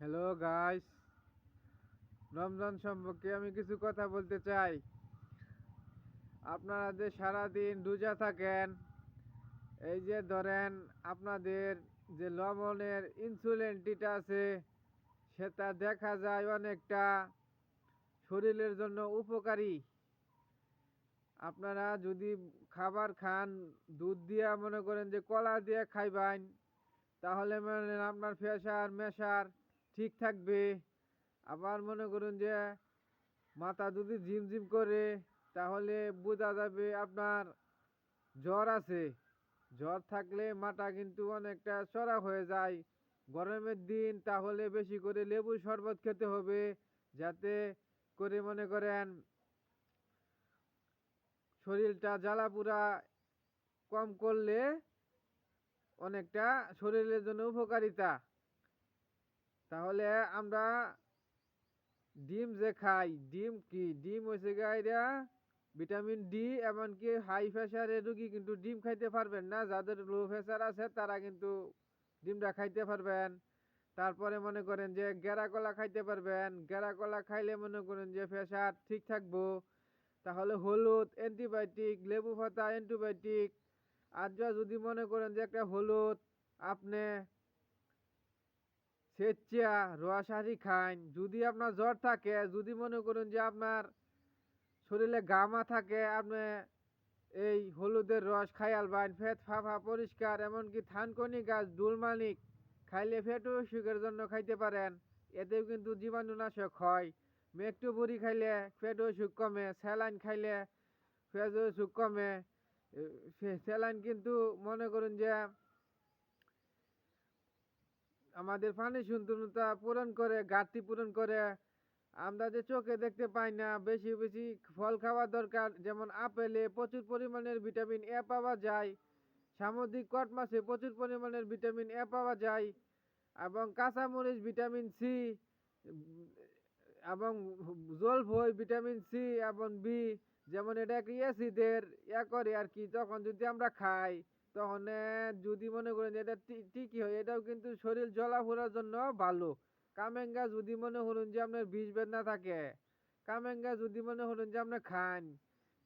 Hello guys, Ramzan সম্পর্কে আমি কিছু কথা বলতে চাই। আপনারা যে সারাদিন রোজা থাকেন, এই যে ধরেন আপনাদের যে লবণের ইনসুলিনটিটা আছে, সেটা দেখা যায় অনেকটা শরীরের জন্য উপকারী। আপনারা যদি খাবার খান, দুধ দিয়া মনে করেন যে কলা দিয়ে খাইবেন, তাহলে মনে করেন আপনার প্রেশার মেশার ঠিক থাকবে। আবার মনে করুন যে মাথা যদি ঝিমঝিম করে, তাহলে বোঝা যাবে আপনার জ্বর আছে। জ্বর থাকলে মাথা কিন্তু অনেকটা চড়া হয়ে যায়। গরমের দিন তাহলে বেশি করে লেবু শরবত খেতে হবে, যাতে করে মনে করেন শরীরটা জ্বালাপুরা কম করলে অনেকটা শরীরের জন্য উপকারিতা। তাহলে আমরা ডিম যে খাই, ডিম হয়েছে গাইরা ভিটামিন ডি। এমনকি হাই প্রেশারের রুগী কিন্তু ডিম খাইতে পারবেন না, যাদের লো প্রেশার আছে তারা কিন্তু ডিমটা খাইতে পারবেন। তারপরে মনে করেন যে গেরা কলা খাইতে পারবেন, গেরা কলা খাইলে মনে করেন যে প্রেশার ঠিক থাকবো। তাহলে হলুদ অ্যান্টিবায়োটিক, লেবু পাতা অ্যান্টিবায়োটিক। আর যদি মনে করেন যে একটা হলুদ আপনি সেচ্চা রোয়াশারি খান, যদি আপনার জ্বর থাকে, যদি মনে করেন যে আপনার শরীরে গামা থাকে, আপনি এই হলুদের রস খাই আলবান, ফেট ফাফা পরিষ্কার। এমনকি থানকনি গাছ ডুলমানিক খাইলে ফেটু অসুখের জন্য খাইতে পারেন, এতেও কিন্তু জীবাণুনাশক হয়। মেকটু বুড়ি খাইলে ফেট অসুখ কমে, স্যালাইন খাইলে ফেট অসুখ কমে। স্যালাইন কিন্তু মনে করুন যে আমাদের পানি শূন্যতা পূরণ করে, ঘাটতি পূরণ করে। আমরা যে চোখে দেখতে পাই না, বেশি বেশি ফল খাওয়া দরকার। যেমন আপেলে প্রচুর পরিমাণের ভিটামিন এ পাওয়া যায়, সামুদ্রিক কট মাছে প্রচুর পরিমাণের ভিটামিন এ পাওয়া যায়, এবং কাঁচামরিচ ভিটামিন সি, এবং জলফই ভিটামিন সি এবং বি। যেমন এটা কি অ্যাসিডের করে আর কি, তখন যদি আমরা খাই, তখন যদি মনে করেন যে এটা ঠিকই হয়, এটাও কিন্তু শরীর জ্বলাফোড়ার জন্য ভালো। কামেঙ্গা যদি মনে করুন যে আপনার বিষ বেদনা থাকে, কামেঙ্গা যদি মনে করুন যে আপনি খান,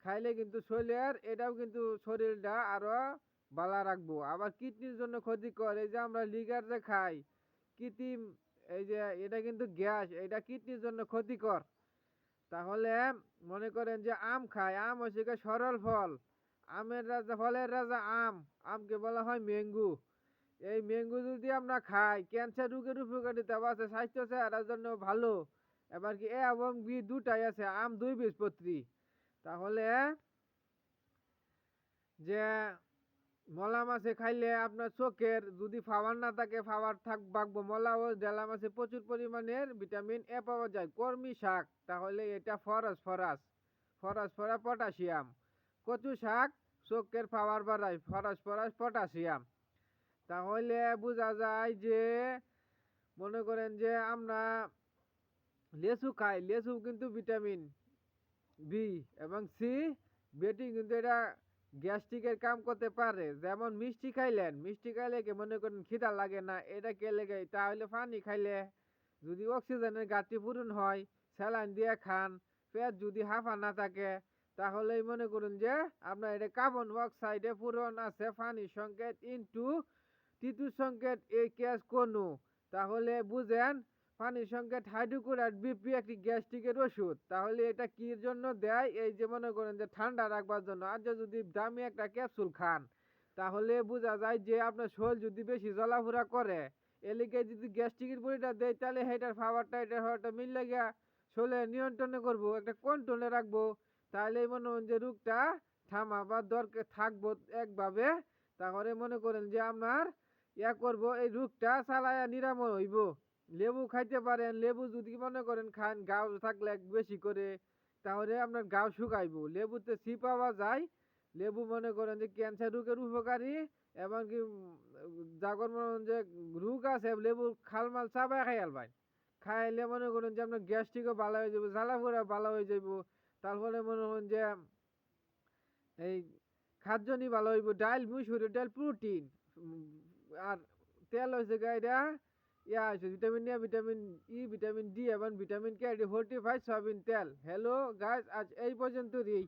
খাইলে কিন্তু শরীরের এটাও কিন্তু শরীরটা আরো ভালো রাখবো। আবার কিডনির জন্য ক্ষতিকর, এই যে আমরা লিগার যে খাই কৃত্রিম, এই যে এটা কিন্তু গ্যাস, এটা কিডনির জন্য ক্ষতিকর। তাহলে মনে করেন যে আম খায়, আম হচ্ছে গিয়ে সরল ফল, আমের রাজা, ফলের রাজা আম। আমকে বলা হয় ম্যাঙ্গো। এই ম্যাঙ্গো যদি আমরা খাই, ক্যান্সার রোগের উপকারিতা আছে, স্বাস্থ্য চেহারার জন্য ভালো। এবার কি এ এবং বি দুটাই আছে, আম দুই বীজপত্রী। তাহলে যে মলা মাছে খাইলে আপনার চোখের যদি পাওয়ার না থাকে, পাওয়ার বাগবো। মলা ও ডেলা মাছে প্রচুর পরিমাণের ভিটামিন এ পাওয়া যায়। কর্মী শাক, তাহলে এটা ফরাস পটাশিয়াম। কচু শাক চোখের পাওয়ার বাড়ায়, ফরাস পটাশিয়াম। তাহলে বোঝা যায় যে মনে করেন যে আমরা লেচু খাই, লেচু কিন্তু ভিটামিন বি এবং সি বেটি, কিন্তু এটা গ্যাস্ট্রিকের কাম করতে পারে। যেমন মিষ্টি খাইলেন, মিষ্টি খাইলে কি মনে করেন খিদা লাগে না, এটা কে লেগে? তাহলে পানি খাইলে যদি অক্সিজেনের ঘাটতি পূরণ হয়, স্যালাইন দিয়ে খান। পেট যদি হাঁফা না থাকে, তাহলেই মনে করুন যে আপনার এটা কার্বন অক্সাইডে পূরণ আছে, পানির সংকেত ইনটু তিতুর সংকেত এই ক্যাশ কোনো। তাহলে বুঝেন পানির সংকেত হাইড্রোক্লোরাইড বিপি একটি গ্যাস্ট্রিকের ওষুধ। তাহলে এটা কির জন্য দেয়? এই যে মনে করেন যে ঠান্ডা রাখবার জন্য। আর যদি দামি একটা ক্যাপসুল খান, তাহলে বোঝা যায় যে আপনার শরীর যদি বেশি জ্বলাফোড়া করে, এলিকে যদি গ্যাস্ট্রিকের বড়িটা দেয়, তাহলে হেটার খাবারটা এটার খাবারটা মিললে গিয়া শরীরে নিয়ন্ত্রণে করবো, একটা কন্ট্রোলে রাখবো। তাহলে মনে করেন যে রোগটা থামাবার দরকার থাকবো একভাবে। তাহলে মনে করেন যে আপনার করবো, এই রোগটা চালায়া নিরাময় হইব। লেবু খাইতে পারেন, লেবু যদি মনে করেন খান, গাও থাকলে বেশি করে, তাহলে আপনার গাও শুকাইবো। লেবুতে সি পাওয়া যায়। লেবু মনে করেন যে ক্যান্সার রোগের উপকারী। এমনকি যাগর মনে করেন যে রোগ আছে, লেবু খালমাল চাবাই খাই আলবাই। খাইলে মনে করেন যে আপনার গ্যাস্ট্রিকও ভালো হয়ে যাবো, জ্বালাফোড়া ভালো হয়ে যাবো। তারপরে মনে করেন যে এই খাদ্যনি ভালো হইব। ডাল মুসুরি ডাল প্রোটিন, আর তেল হয়েছে গাইরা ইয়া আছে vitamin A, vitamin E, vitamin D এবং ভিটামিন কে, ফোর্টিফাইড সয়াবিন তেল। হ্যালো গাইস, আজ এই পর্যন্তই।